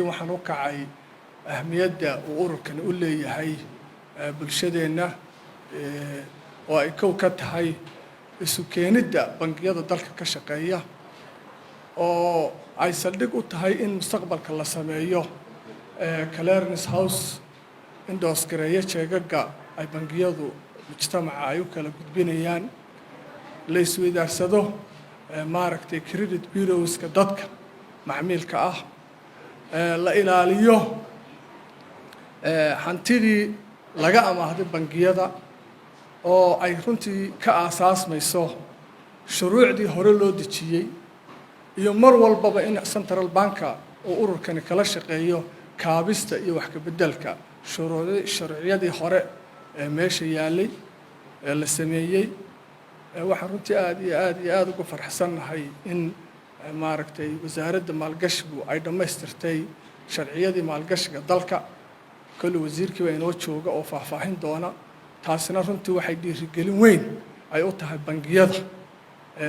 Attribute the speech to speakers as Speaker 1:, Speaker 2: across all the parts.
Speaker 1: waxaan u kacay ahmiyadda uu ururkan u leeyahay bulshadeena oo ay kow ka tahay isu keenidda bangiyada dalka ka shaqeeya oo ay saldhig u tahay in mustaqbalka la sameeyo clearance house indoos gareeya jeegaga ay bangiyadu mujtamaca ay u kala gudbinayaan la isweydaarsado maaragtay credit bureauska dadka macmiilka ah la ilaaliyo hantidii laga amaahday bangiyada oo ay runtii ka aasaasmayso shuruucdii hore loo dejiyey iyo mar walbaba in central banka uu ururkani kala shaqeeyo kaabista iyo wax ka beddelka shuruuciyadii hore ee meesha yaalay ee la sameeyey waxaan runtii aad ugu farxsanahay in maaragtay wasaaradda maalgashigu ay dhammaystirtay sharciyadii maalgashiga dalka kulli wasiirkii baa inoo jooga oo faahfaahin doona taasina runtii waxay dhiirigelin weyn ay u tahay bangiyada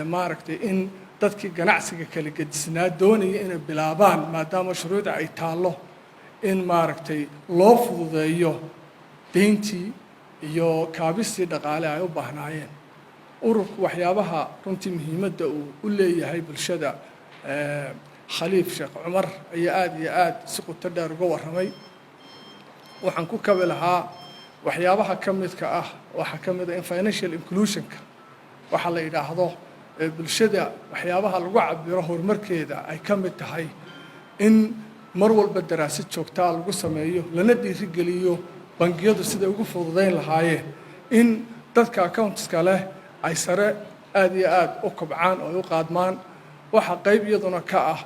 Speaker 1: maaragtay in dadkii ganacsiga kala gedisnaa doonaya inay bilaabaan maadaama shuruucda ay taallo in maaragtay loo fududeeyo deyntii iyo kaabistii dhaqaale ay u baahnaayeen ururku waxyaabaha runtii muhiimadda uu u leeyahay bulshada khaliif sheekh cumar ayaa aad si qoto dheer uga warramay waxaan ku kabi lahaa waxyaabaha ka midka ah waxaa ka mid ah in financial inclusionka waxa la yidhaahdo bulshada waxyaabaha lagu cabiro horumarkeeda ay ka mid tahay in mar walba daraasad joogtaa lagu sameeyo lana dhiirigeliyo bangiyadu siday ugu fududayn lahaayeen in dadka accountska leh ay sare aad u kobcaan oo u qaadmaan waxa qayb iyaduna ka ah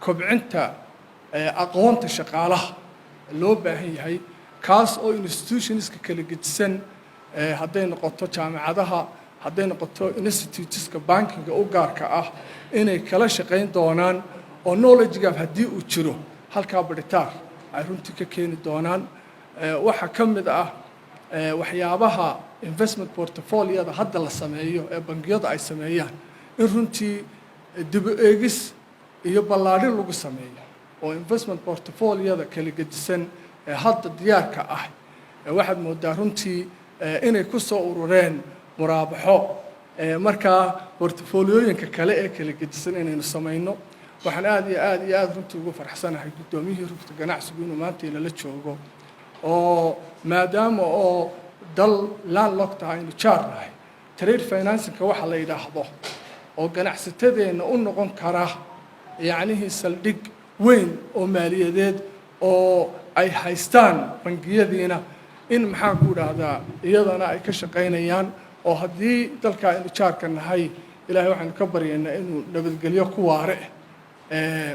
Speaker 1: kobcinta aqoonta shaqaalaha loo baahan yahay kaas oo institutionska kala gedisan hadday noqoto jaamacadaha hadday noqoto instituteska bankiga u gaarka ah inay kala shaqayn doonaan oo knowledge gap haddii uu jiro halkaa baritaar ay runtii ka keeni doonaan waxaa ka mid ah waxyaabaha investment portfolioda hadda la sameeyo ee bangiyada ay sameeyaan in runtii dib u eegis iyo ballaadhin lagu sameeyo oo investment portfolioda kala gedisan ee hadda diyaarka ah waxaad moodaa runtii inay ku soo urureen muraabaxo markaa portfoliyooyinka kale ee kala gedisan inaynu samayno waxaan aad runtii ugu farxsanahay guddoomiyihii rugta ganacsigu inuu maanta inala joogo oo maadaama oo dal landlocked aynu jaar nahay trade financingka waxa la yidhaahdo oo ganacsatadeenna u noqon kara yacnihii saldhig weyn oo maaliyadeed oo ay haystaan bangiyadiina in maxaan ku idhaahdaa iyadana ay ka shaqaynayaan oo haddii dalka aynu jaarka nahay ilaahay waxaynu ka baryaynaa inuu nabadgelyo ku waare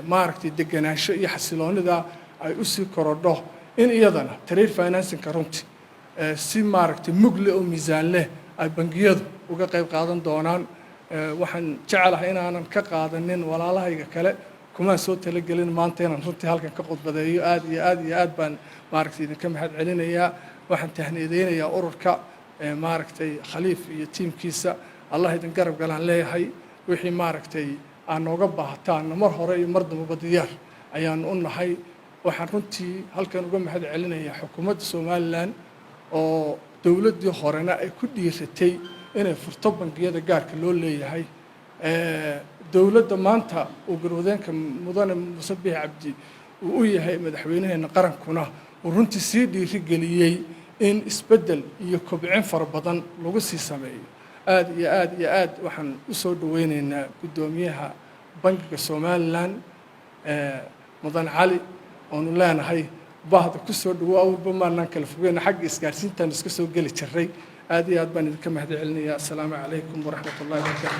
Speaker 1: maaragtay deganaansho iyo xasiloonida ay u sii korodho in iyadana trade financingka runtii si maaragtay mugle oo miisaan leh ay bangiyadu uga qayb qaadan doonaan waxaan jecelahay inaanan ka qaadanin walaalahayga kale kumaan soo talagelin maanta inaan runtii halkan ka khudbadeeyo aad baan maaragtay idinka mahad celinayaa waxaan tahniyadeynayaa ururka maaragtay khaliif iyo tiimkiisa allah idin garab galaan leeyahay wixii maaragtay aan nooga baahataanna mar hore iyo mar dambaba diyaar ayaanu u nahay waxaan runtii halkan uga mahad celinayaa xukuumadda somalilan oo dowladdii horena ay ku dhiiratay inay furto bangiyada gaarka loo leeyahay dowladda maanta uu garwadeenka mudane muuse biix cabdi uu u yahay madaxweynaheena qarankuna uu runtii sii dhiirigeliyey in isbeddel iyo kobcin fara badan lagu sii sameeyo aad waxaan u soo dhaweynaynaa guddoomiyaha bankiga somalilan mudan cali oonu leenahay bahda ku soo dhawo awalba maanaan kala fogeyna xagga isgaarsiintaan iska soo geli jiray aad baan idinka mahad celinayaa assalaamu calaykum waraxmat ullahi wabarakatu